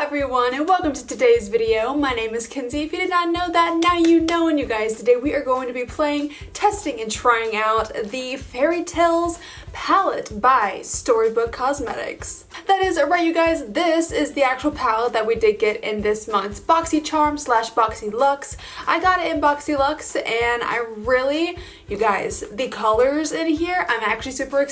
everyone, and welcome to today's video. My name is Kenzie. If you did not know that, now you know. And you guys, today we are going to be playing, testing, and trying out the Fairy Tales palette by Storybook Cosmetics. That is right, you guys, this is the actual palette that we did get in this month's Boxy Charm / Boxy Luxe. I got it in Boxy Luxe, and I really, you guys, the colors in here, I'm actually super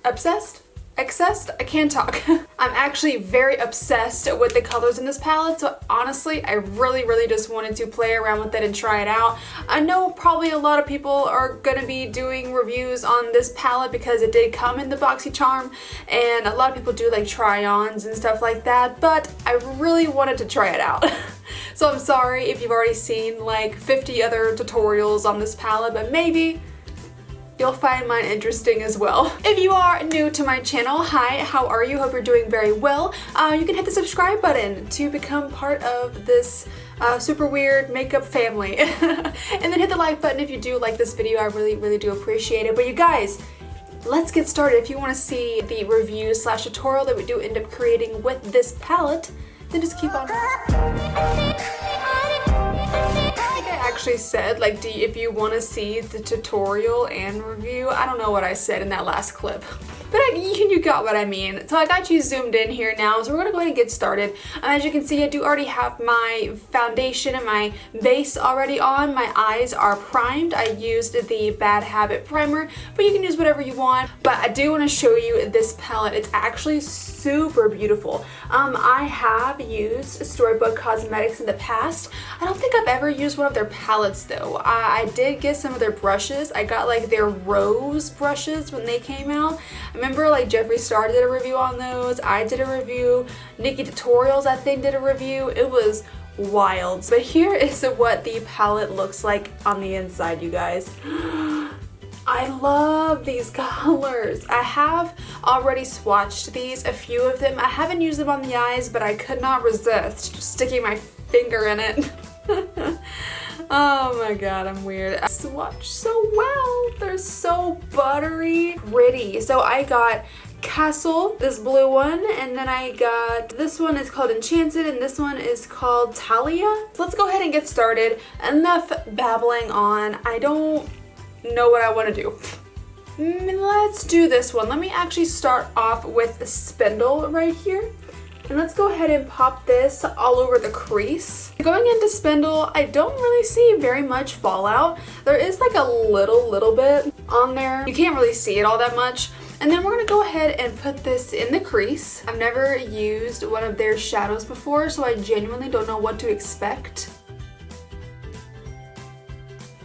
obsessed. I can't talk. I'm actually very obsessed with the colors in this palette, so honestly I really just wanted to play around with it and try it out. I know probably a lot of people are gonna be doing reviews on this palette because it did come in the Boxy Charm, and a lot of people do like try-ons and stuff like that, but I really wanted to try it out. So I'm sorry if you've already seen like 50 other tutorials on this palette, but maybe you'll find mine interesting as well. If you are new to my channel, hi, how are you? Hope you're doing very well. You can hit the subscribe button to become part of this super weird makeup family. And then hit the like button if you do like this video. I really do appreciate it. But you guys, let's get started. If you want to see the review / tutorial that we do end up creating with this palette, then just keep on. Actually said like if you want to see the tutorial and review. I don't know what I said in that last clip, but you got what I mean. So I got you zoomed in here now, so we're gonna go ahead and get started. As you can see, I do already have my foundation and my base already on. My eyes are primed. I used the Bad Habit primer, but you can use whatever you want. But I do want to show you this palette. It's actually super beautiful. I have used Storybook Cosmetics in the past. I don't think I've ever used one of their palettes though. I did get some of their brushes. I got like their rose brushes when they came out. I remember like Jeffree Star did a review on those. I did a review. Nikki Tutorials I think did a review. It was wild. But here is what the palette looks like on the inside, you guys. I love these colors. I have already swatched these, a few of them. I haven't used them on the eyes, but I could not resist sticking my finger in it. Oh my god, I'm weird. I swatch so well. They're so buttery pretty. So I got Castle, this blue one, and then I got this one is called Enchanted, and this one is called Talia. So let's go ahead and get started. Enough babbling on. I don't know what I want to do. Let's do this one. Let me actually start off with the spindle right here. And let's go ahead and pop this all over the crease. Going into spindle, I don't really see very much fallout. There is like a little bit on there. You can't really see it all that much. And then we're gonna go ahead and put this in the crease. I've never used one of their shadows before, so I genuinely don't know what to expect.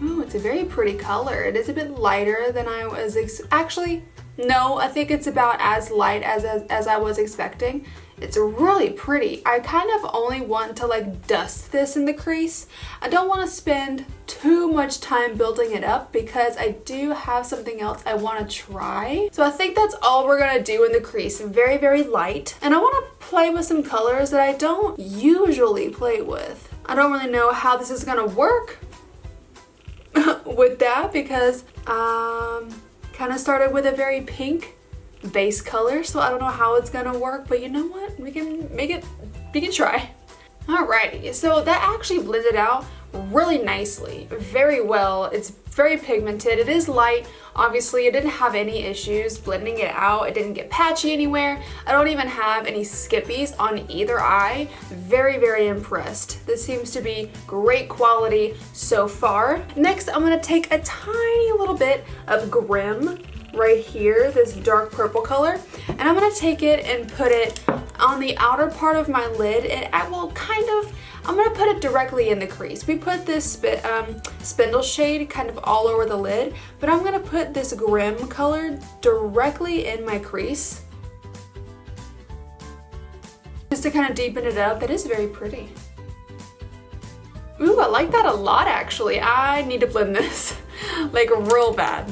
Ooh, it's a very pretty color. It is a bit lighter than I was actually, no, I think it's about as light as I was expecting. It's really pretty. I kind of only want to like dust this in the crease. I don't want to spend too much time building it up because I do have something else I want to try. So I think that's all we're gonna do in the crease. Very light. And I want to play with some colors that I don't usually play with. I don't really know how this is gonna work with that because kind of started with a very pink base color, so I don't know how it's gonna work, but you know what, we can try. Alrighty, so that actually blended out really nicely, very well. It's very pigmented. It is light. Obviously, it didn't have any issues blending it out. It didn't get patchy anywhere. I don't even have any skippies on either eye. Very impressed. This seems to be great quality so far. Next, I'm gonna take a tiny little bit of Grim right here, this dark purple color, and I'm gonna take it and put it on the outer part of my lid, and I'm gonna put it directly in the crease. We put this spindle shade kind of all over the lid, but I'm gonna put this Grim color directly in my crease just to kind of deepen it up. That is very pretty. Ooh, I like that a lot actually. I need to blend this like real bad.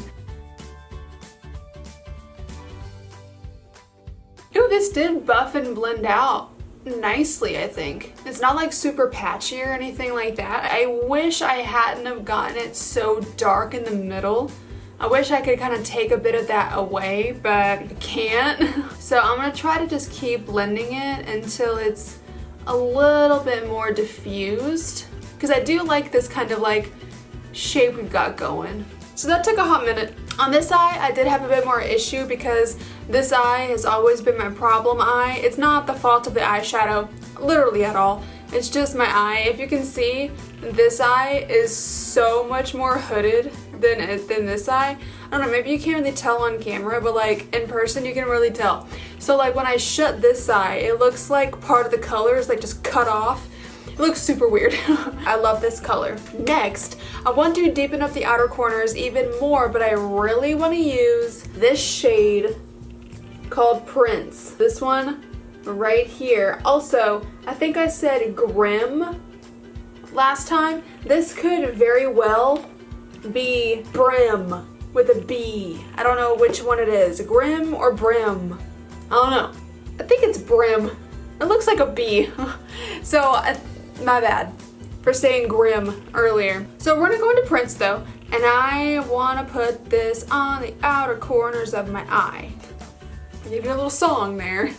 Ooh, this did buff and blend out nicely, I think. It's not like super patchy or anything like that. I wish I hadn't have gotten it so dark in the middle. I wish I could kind of take a bit of that away, but I can't. So I'm gonna try to just keep blending it until it's a little bit more diffused, because I do like this kind of like shape we've got going. So that took a hot minute. On this eye, I did have a bit more issue because this eye has always been my problem eye. It's not the fault of the eyeshadow, literally at all. It's just my eye. If you can see, this eye is so much more hooded than this eye. I don't know, maybe you can't really tell on camera, but like in person you can really tell. So like when I shut this eye, it looks like part of the color is like just cut off. It looks super weird. I love this color. Next, I want to deepen up the outer corners even more, but I really want to use this shade called Prince. This one right here. Also, I think I said Grim last time. This could very well be Brim with a B. I don't know which one it is. Grim or Brim? I don't know. I think it's Brim. It looks like a B. So, my bad for saying Grim earlier. So we're gonna go into Prince though, and I wanna put this on the outer corners of my eye. Give you a little song there.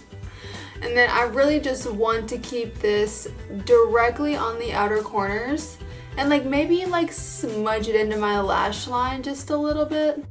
And then I really just want to keep this directly on the outer corners and like maybe like smudge it into my lash line just a little bit.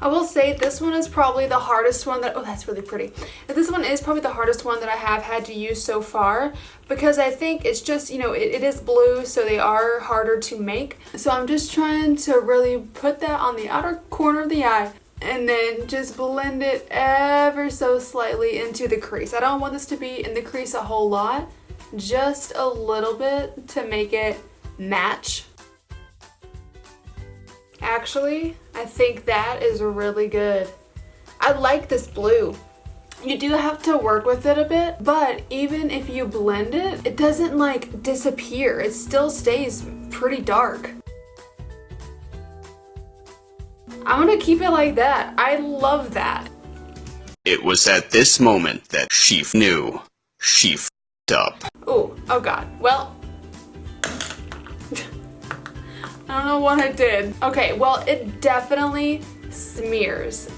I will say this one is probably the hardest one that, oh that's really pretty. This one is probably the hardest one that I have had to use so far because I think it's just, you know, it is blue, so they are harder to make. So I'm just trying to really put that on the outer corner of the eye and then just blend it ever so slightly into the crease. I don't want this to be in the crease a whole lot, just a little bit to make it match. Actually, I think that is really good. I like this blue. You do have to work with it a bit, but even if you blend it, it doesn't like disappear. It still stays pretty dark. I'm gonna keep it like that. I love that. It was at this moment that she knew she f***ed up. Oh god. Well, I don't know what I did. Okay, well, it definitely smears.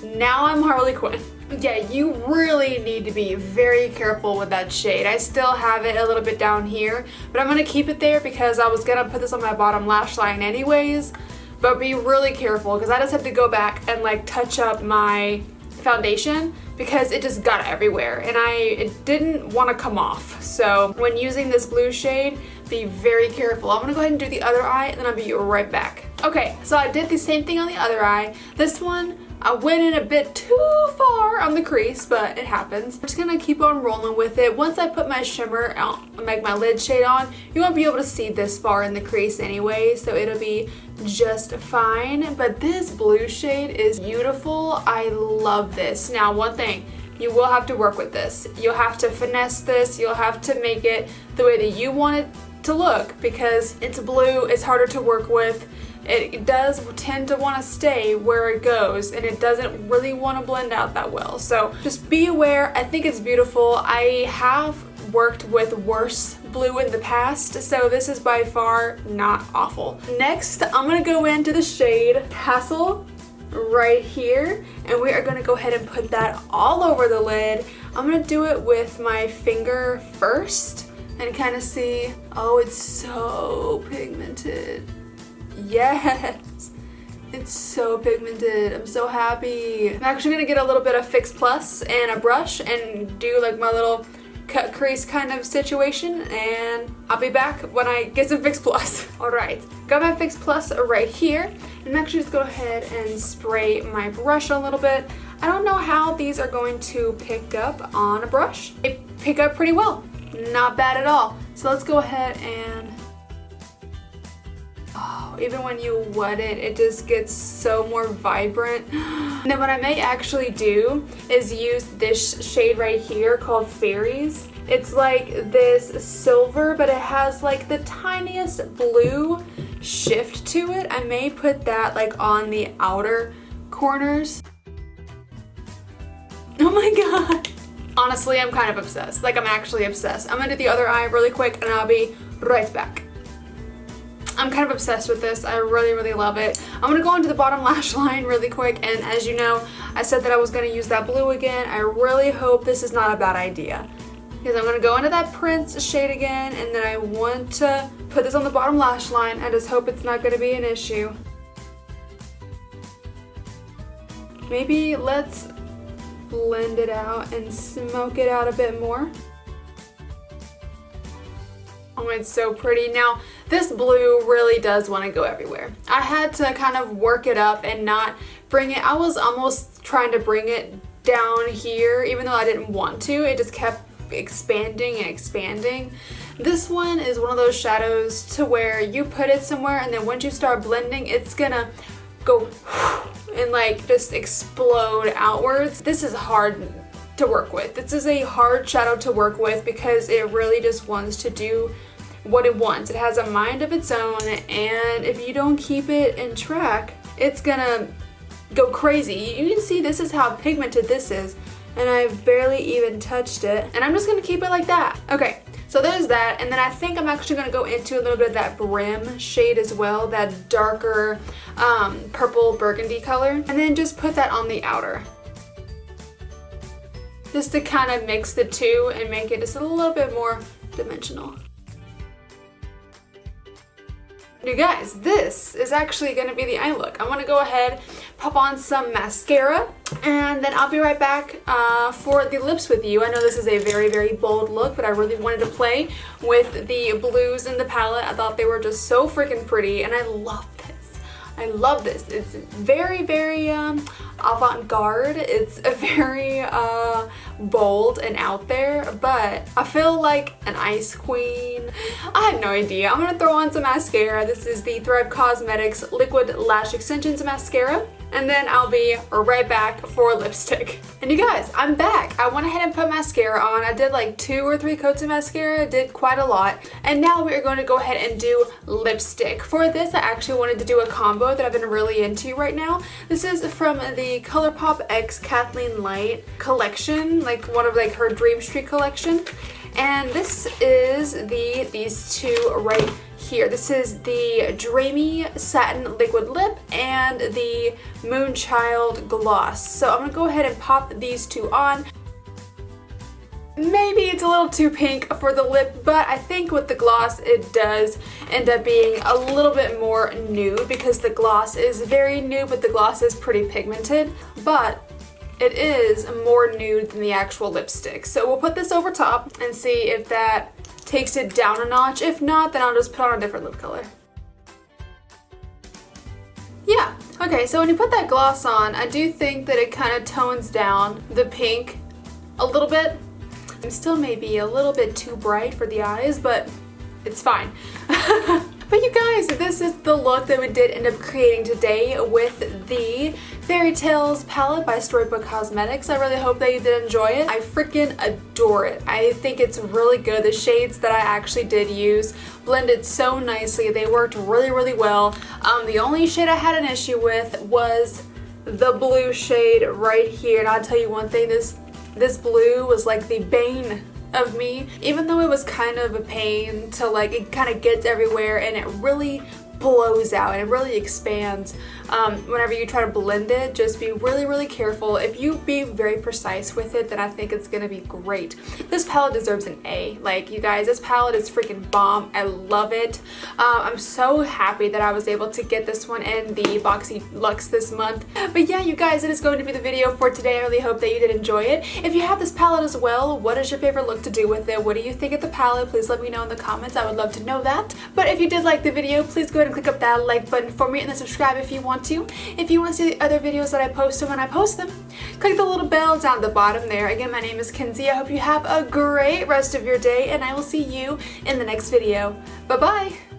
Now I'm Harley Quinn. Yeah, you really need to be very careful with that shade. I still have it a little bit down here, but I'm gonna keep it there because I was gonna put this on my bottom lash line anyways. But be really careful because I just have to go back and like touch up my foundation because it just got everywhere and it didn't want to come off. So when using this blue shade, be very careful. I'm gonna go ahead and do the other eye and then I'll be right back. Okay, so I did the same thing on the other eye. This one, I went in a bit too far on the crease, but it happens. I'm just gonna keep on rolling with it. Once I put my shimmer on, like my lid shade on, you won't be able to see this far in the crease anyway, so it'll be just fine. But this blue shade is beautiful. I love this. Now, one thing, you will have to work with this. You'll have to finesse this. You'll have to make it the way that you want it to look because it's blue, it's harder to work with. It does tend to want to stay where it goes and it doesn't really want to blend out that well. So just be aware. I think it's beautiful. I have worked with worse blue in the past, so this is by far not awful. Next, I'm gonna go into the shade Tassel right here, and we are gonna go ahead and put that all over the lid. I'm gonna do it with my finger first and kind of see, oh, it's so pigmented. Yes, it's so pigmented. I'm so happy. I'm actually gonna get a little bit of Fix Plus and a brush and do like my little cut crease kind of situation, and I'll be back when I get some Fix Plus. Alright, got my Fix Plus right here, and I'm actually just go ahead and spray my brush a little bit. I don't know how these are going to pick up on a brush. They pick up pretty well, not bad at all. So let's go ahead and even when you wet it, it just gets so more vibrant. And then what I may actually do is use this shade right here called Fairies. It's like this silver, but it has like the tiniest blue shift to it. I may put that like on the outer corners. Oh my god. Honestly, I'm kind of obsessed. Like, I'm actually obsessed. I'm gonna do the other eye really quick and I'll be right back. I'm kind of obsessed with this. I really love it. I'm going to go into the bottom lash line really quick, and as you know, I said that I was going to use that blue again. I really hope this is not a bad idea, because I'm going to go into that Prince shade again, and then I want to put this on the bottom lash line. I just hope it's not going to be an issue. Maybe let's blend it out and smoke it out a bit more. Oh, it's so pretty. Now, this blue really does want to go everywhere. I had to kind of work it up and not bring it. I was almost trying to bring it down here, even though I didn't want to. It just kept expanding and expanding. This one is one of those shadows to where you put it somewhere, and then once you start blending, it's gonna go and like just explode outwards. This is hard to work with. This is a hard shadow to work with because it really just wants to do what it wants. It has a mind of its own, and if you don't keep it in track, it's gonna go crazy. You can see this is how pigmented this is, and I've barely even touched it, and I'm just gonna keep it like that. Okay, so there's that, and then I think I'm actually gonna go into a little bit of that brim shade as well, that darker purple burgundy color, and then just put that on the outer, just to kind of mix the two and make it just a little bit more dimensional. You guys, this is actually going to be the eye look. I'm going to go ahead, pop on some mascara, and then I'll be right back for the lips with you. I know this is a very bold look, but I really wanted to play with the blues in the palette. I thought they were just so freaking pretty, and I love this. I love this. It's very avant-garde. It's very bold and out there, but I feel like an ice queen. I have no idea. I'm gonna throw on some mascara. This is the ThriveCausmetics Liquid Lash Extensions Mascara, and then I'll be right back for lipstick. And you guys, I'm back. I went ahead and put mascara on. I did like 2 or 3 coats of mascara. I did quite a lot. And now we are going to go ahead and do lipstick. For this, I actually wanted to do a combo that I've been really into right now. This is from the Colourpop X Kathleen Light collection, like one of like her Dream Street collection. And this is these two right here. This is the Dreamy Satin Liquid Lip and the Moonchild Gloss. So I'm gonna go ahead and pop these two on. Maybe it's a little too pink for the lip, but I think with the gloss it does end up being a little bit more nude, because the gloss is very nude, but the gloss is pretty pigmented. But it is more nude than the actual lipstick. So we'll put this over top and see if that takes it down a notch. If not, then I'll just put on a different lip color. Yeah, okay, so when you put that gloss on, I do think that it kind of tones down the pink a little bit. It still may be a little bit too bright for the eyes, but it's fine. But you guys, this is the look that we did end up creating today with the Fairy Tales palette by Storybook Cosmetics. I really hope that you did enjoy it. I freaking adore it. I think it's really good. The shades that I actually did use blended so nicely. They worked really well. The only shade I had an issue with was the blue shade right here. And I'll tell you one thing, this blue was like the bane of me. Even though it was kind of a pain to like, it kind of gets everywhere and it really blows out and it really expands. Whenever you try to blend it, just be really careful. If you be very precise with it, then I think it's gonna be great. This palette deserves an A. Like, you guys, this palette is freaking bomb. I love it. I'm so happy that I was able to get this one in the Boxy Luxe this month. But yeah, you guys, it is going to be the video for today. I really hope that you did enjoy it. If you have this palette as well, what is your favorite look to do with it? What do you think of the palette? Please let me know in the comments. I would love to know that. But if you did like the video, please go ahead and click up that like button for me, and then subscribe if you want to. If you want to see the other videos that I post when I post them, click the little bell down at the bottom there. Again, my name is Kenzie. I hope you have a great rest of your day, and I will see you in the next video. Bye-bye!